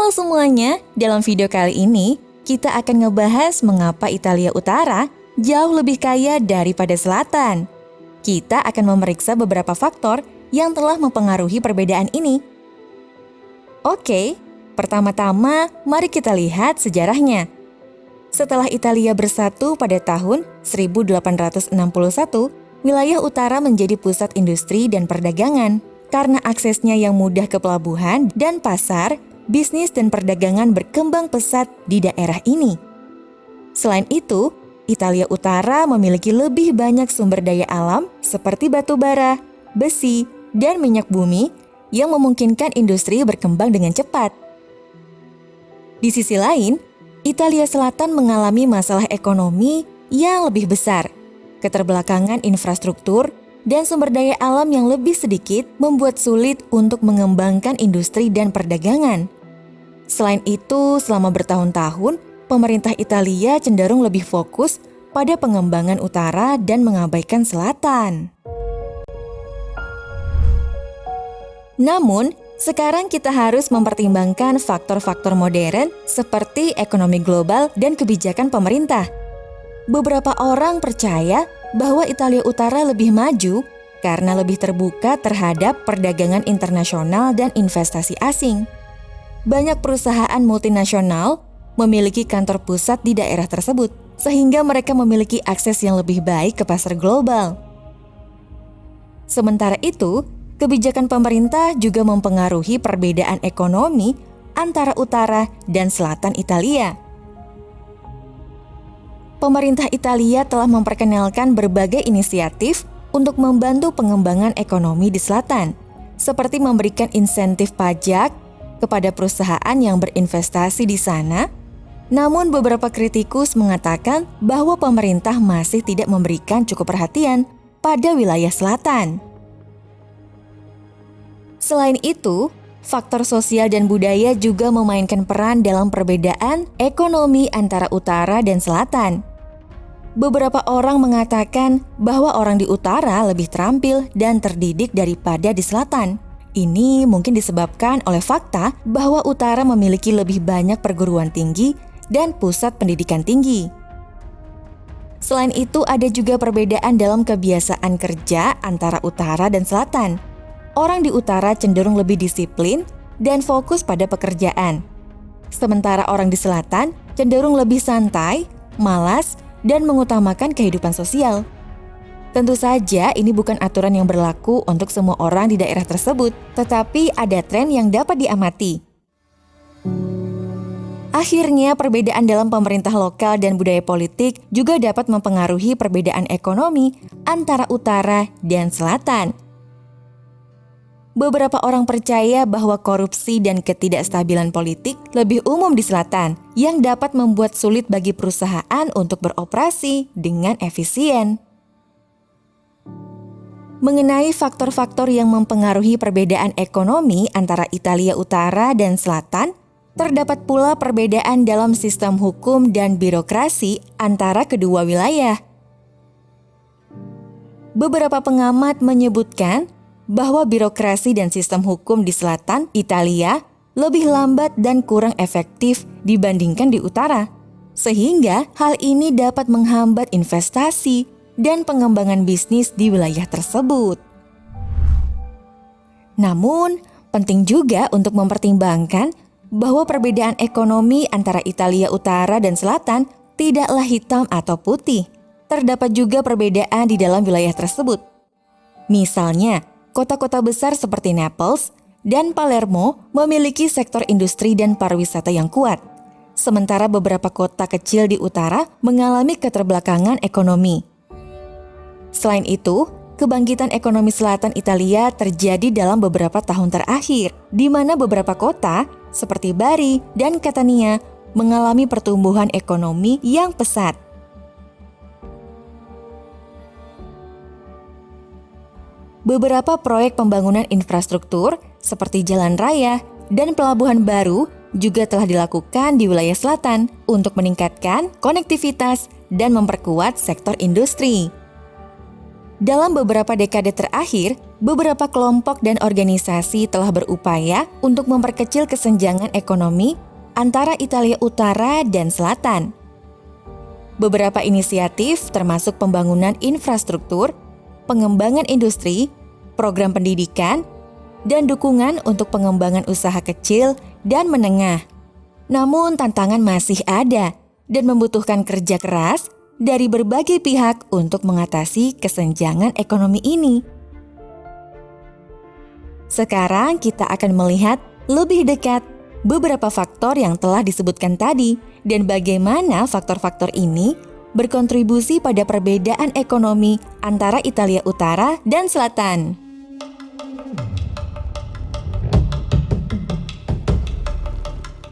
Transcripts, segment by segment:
Halo semuanya, dalam video kali ini kita akan ngebahas mengapa Italia Utara jauh lebih kaya daripada Selatan. Kita akan memeriksa beberapa faktor yang telah mempengaruhi perbedaan ini. Oke, pertama-tama mari kita lihat sejarahnya. Setelah Italia bersatu pada tahun 1861, wilayah utara menjadi pusat industri dan perdagangan. Karena aksesnya yang mudah ke pelabuhan dan pasar, bisnis dan perdagangan berkembang pesat di daerah ini. Selain itu, Italia Utara memiliki lebih banyak sumber daya alam seperti batu bara, besi, dan minyak bumi yang memungkinkan industri berkembang dengan cepat. Di sisi lain, Italia Selatan mengalami masalah ekonomi yang lebih besar. Keterbelakangan infrastruktur dan sumber daya alam yang lebih sedikit membuat sulit untuk mengembangkan industri dan perdagangan. Selain itu, selama bertahun-tahun, pemerintah Italia cenderung lebih fokus pada pengembangan utara dan mengabaikan selatan. Namun, sekarang kita harus mempertimbangkan faktor-faktor modern seperti ekonomi global dan kebijakan pemerintah. Beberapa orang percaya bahwa Italia Utara lebih maju karena lebih terbuka terhadap perdagangan internasional dan investasi asing. Banyak perusahaan multinasional memiliki kantor pusat di daerah tersebut, sehingga mereka memiliki akses yang lebih baik ke pasar global. Sementara itu, kebijakan pemerintah juga mempengaruhi perbedaan ekonomi antara utara dan selatan Italia. Pemerintah Italia telah memperkenalkan berbagai inisiatif untuk membantu pengembangan ekonomi di selatan, seperti memberikan insentif pajak kepada perusahaan yang berinvestasi di sana. Namun beberapa kritikus mengatakan bahwa pemerintah masih tidak memberikan cukup perhatian pada wilayah selatan. Selain itu, faktor sosial dan budaya juga memainkan peran dalam perbedaan ekonomi antara utara dan selatan. Beberapa orang mengatakan bahwa orang di utara lebih terampil dan terdidik daripada di selatan. Ini mungkin disebabkan oleh fakta bahwa utara memiliki lebih banyak perguruan tinggi dan pusat pendidikan tinggi. Selain itu, ada juga perbedaan dalam kebiasaan kerja antara utara dan selatan. Orang di utara cenderung lebih disiplin dan fokus pada pekerjaan. Sementara orang di selatan cenderung lebih santai, malas, dan mengutamakan kehidupan sosial. Tentu saja ini bukan aturan yang berlaku untuk semua orang di daerah tersebut, tetapi ada tren yang dapat diamati. Akhirnya, perbedaan dalam pemerintah lokal dan budaya politik juga dapat mempengaruhi perbedaan ekonomi antara utara dan selatan. Beberapa orang percaya bahwa korupsi dan ketidakstabilan politik lebih umum di selatan, yang dapat membuat sulit bagi perusahaan untuk beroperasi dengan efisien. Mengenai faktor-faktor yang mempengaruhi perbedaan ekonomi antara Italia Utara dan Selatan, terdapat pula perbedaan dalam sistem hukum dan birokrasi antara kedua wilayah. Beberapa pengamat menyebutkan bahwa birokrasi dan sistem hukum di selatan Italia lebih lambat dan kurang efektif dibandingkan di utara, sehingga hal ini dapat menghambat investasi dan pengembangan bisnis di wilayah tersebut. Namun, penting juga untuk mempertimbangkan bahwa perbedaan ekonomi antara Italia Utara dan Selatan tidaklah hitam atau putih. Terdapat juga perbedaan di dalam wilayah tersebut. Misalnya, kota-kota besar seperti Naples dan Palermo memiliki sektor industri dan pariwisata yang kuat, sementara beberapa kota kecil di utara mengalami keterbelakangan ekonomi. Selain itu, kebangkitan ekonomi selatan Italia terjadi dalam beberapa tahun terakhir, di mana beberapa kota seperti Bari dan Catania mengalami pertumbuhan ekonomi yang pesat. Beberapa proyek pembangunan infrastruktur seperti jalan raya dan pelabuhan baru juga telah dilakukan di wilayah selatan untuk meningkatkan konektivitas dan memperkuat sektor industri. Dalam beberapa dekade terakhir, beberapa kelompok dan organisasi telah berupaya untuk memperkecil kesenjangan ekonomi antara Italia Utara dan Selatan. Beberapa inisiatif termasuk pembangunan infrastruktur, pengembangan industri, program pendidikan, dan dukungan untuk pengembangan usaha kecil dan menengah. Namun tantangan masih ada dan membutuhkan kerja keras dari berbagai pihak untuk mengatasi kesenjangan ekonomi ini. Sekarang kita akan melihat lebih dekat beberapa faktor yang telah disebutkan tadi dan bagaimana faktor-faktor ini berkontribusi pada perbedaan ekonomi antara Italia Utara dan Selatan.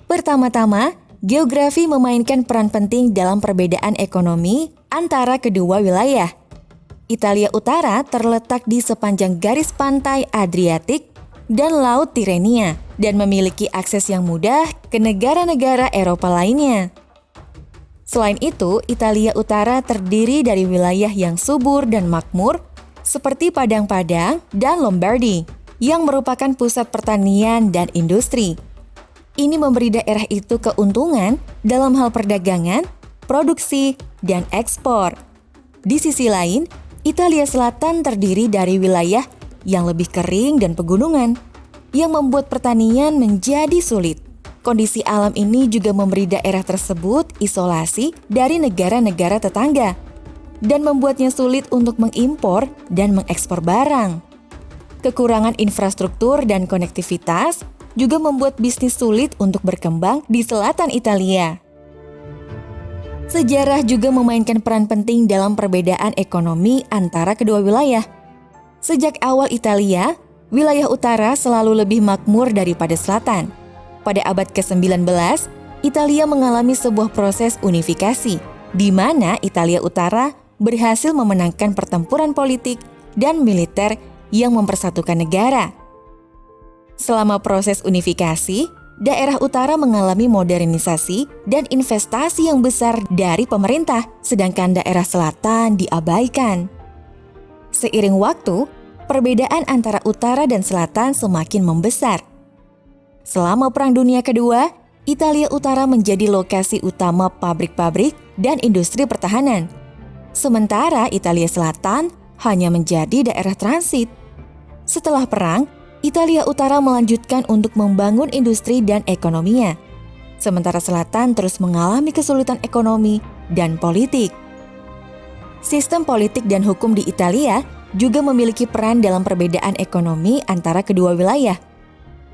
Pertama-tama, geografi memainkan peran penting dalam perbedaan ekonomi antara kedua wilayah. Italia Utara terletak di sepanjang garis pantai Adriatik dan Laut Tirrenia dan memiliki akses yang mudah ke negara-negara Eropa lainnya. Selain itu, Italia Utara terdiri dari wilayah yang subur dan makmur seperti Padang-Padang dan Lombardi yang merupakan pusat pertanian dan industri. Ini memberi daerah itu keuntungan dalam hal perdagangan, produksi, dan ekspor. Di sisi lain, Italia Selatan terdiri dari wilayah yang lebih kering dan pegunungan, yang membuat pertanian menjadi sulit. Kondisi alam ini juga memberi daerah tersebut isolasi dari negara-negara tetangga, dan membuatnya sulit untuk mengimpor dan mengekspor barang. Kekurangan infrastruktur dan konektivitas juga membuat bisnis sulit untuk berkembang di selatan Italia. Sejarah juga memainkan peran penting dalam perbedaan ekonomi antara kedua wilayah. Sejak awal Italia, wilayah utara selalu lebih makmur daripada selatan. Pada abad ke-19, Italia mengalami sebuah proses unifikasi, di mana Italia Utara berhasil memenangkan pertempuran politik dan militer yang mempersatukan negara. Selama proses unifikasi, daerah utara mengalami modernisasi dan investasi yang besar dari pemerintah, sedangkan daerah selatan diabaikan. Seiring waktu, perbedaan antara utara dan selatan semakin membesar. Selama Perang Dunia Kedua, Italia Utara menjadi lokasi utama pabrik-pabrik dan industri pertahanan. Sementara Italia Selatan hanya menjadi daerah transit. Setelah perang, Italia Utara melanjutkan untuk membangun industri dan ekonominya. Sementara Selatan terus mengalami kesulitan ekonomi dan politik. Sistem politik dan hukum di Italia juga memiliki peran dalam perbedaan ekonomi antara kedua wilayah.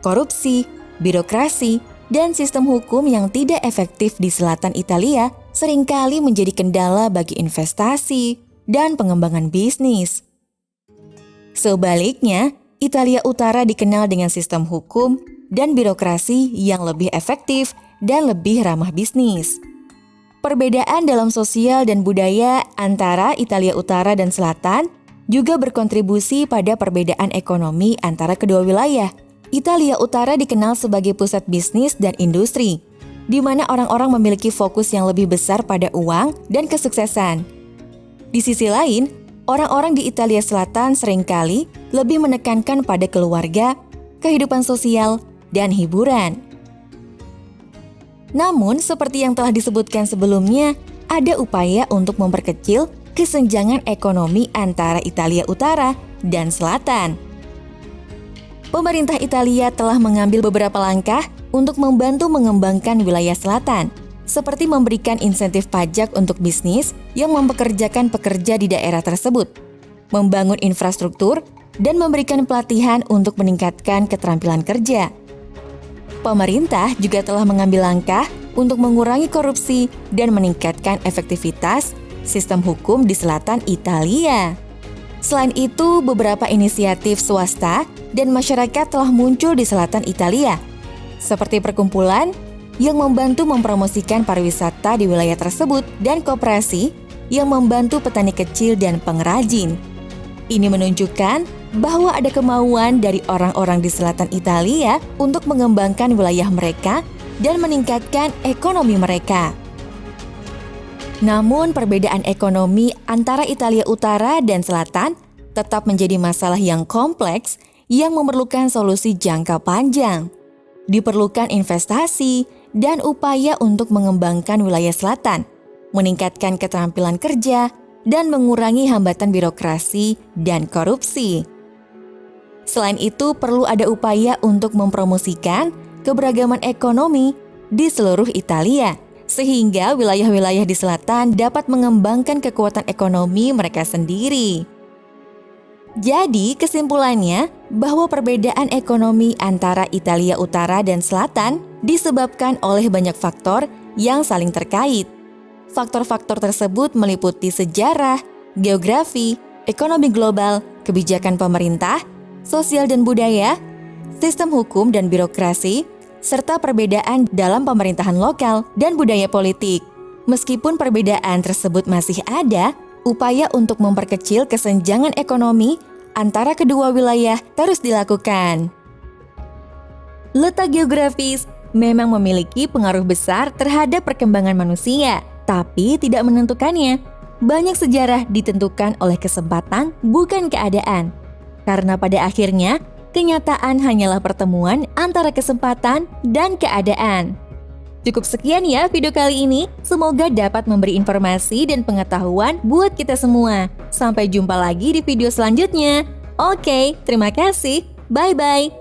Korupsi, birokrasi, dan sistem hukum yang tidak efektif di selatan Italia seringkali menjadi kendala bagi investasi dan pengembangan bisnis. Sebaliknya, Italia Utara dikenal dengan sistem hukum dan birokrasi yang lebih efektif dan lebih ramah bisnis. Perbedaan dalam sosial dan budaya antara Italia Utara dan Selatan juga berkontribusi pada perbedaan ekonomi antara kedua wilayah. Italia Utara dikenal sebagai pusat bisnis dan industri, di mana orang-orang memiliki fokus yang lebih besar pada uang dan kesuksesan. Di sisi lain, orang-orang di Italia Selatan seringkali lebih menekankan pada keluarga, kehidupan sosial, dan hiburan. Namun, seperti yang telah disebutkan sebelumnya, ada upaya untuk memperkecil kesenjangan ekonomi antara Italia Utara dan Selatan. Pemerintah Italia telah mengambil beberapa langkah untuk membantu mengembangkan wilayah selatan, seperti memberikan insentif pajak untuk bisnis yang mempekerjakan pekerja di daerah tersebut, membangun infrastruktur, dan memberikan pelatihan untuk meningkatkan keterampilan kerja. Pemerintah juga telah mengambil langkah untuk mengurangi korupsi dan meningkatkan efektivitas sistem hukum di selatan Italia. Selain itu, beberapa inisiatif swasta dan masyarakat telah muncul di selatan Italia, seperti perkumpulan yang membantu mempromosikan pariwisata di wilayah tersebut dan koperasi yang membantu petani kecil dan pengrajin. Ini menunjukkan bahwa ada kemauan dari orang-orang di selatan Italia untuk mengembangkan wilayah mereka dan meningkatkan ekonomi mereka. Namun perbedaan ekonomi antara Italia Utara dan Selatan tetap menjadi masalah yang kompleks yang memerlukan solusi jangka panjang. Diperlukan investasi dan upaya untuk mengembangkan wilayah selatan, meningkatkan keterampilan kerja, dan mengurangi hambatan birokrasi dan korupsi. Selain itu, perlu ada upaya untuk mempromosikan keberagaman ekonomi di seluruh Italia, sehingga wilayah-wilayah di selatan dapat mengembangkan kekuatan ekonomi mereka sendiri. Jadi, kesimpulannya bahwa perbedaan ekonomi antara Italia Utara dan Selatan disebabkan oleh banyak faktor yang saling terkait. Faktor-faktor tersebut meliputi sejarah, geografi, ekonomi global, kebijakan pemerintah, sosial dan budaya, sistem hukum dan birokrasi, serta perbedaan dalam pemerintahan lokal dan budaya politik. Meskipun perbedaan tersebut masih ada, upaya untuk memperkecil kesenjangan ekonomi antara kedua wilayah terus dilakukan. Letak geografis memang memiliki pengaruh besar terhadap perkembangan manusia, tapi tidak menentukannya. Banyak sejarah ditentukan oleh kesempatan, bukan keadaan. Karena pada akhirnya, kenyataan hanyalah pertemuan antara kesempatan dan keadaan. Cukup sekian ya video kali ini. Semoga dapat memberi informasi dan pengetahuan buat kita semua. Sampai jumpa lagi di video selanjutnya. Oke, terima kasih. Bye-bye.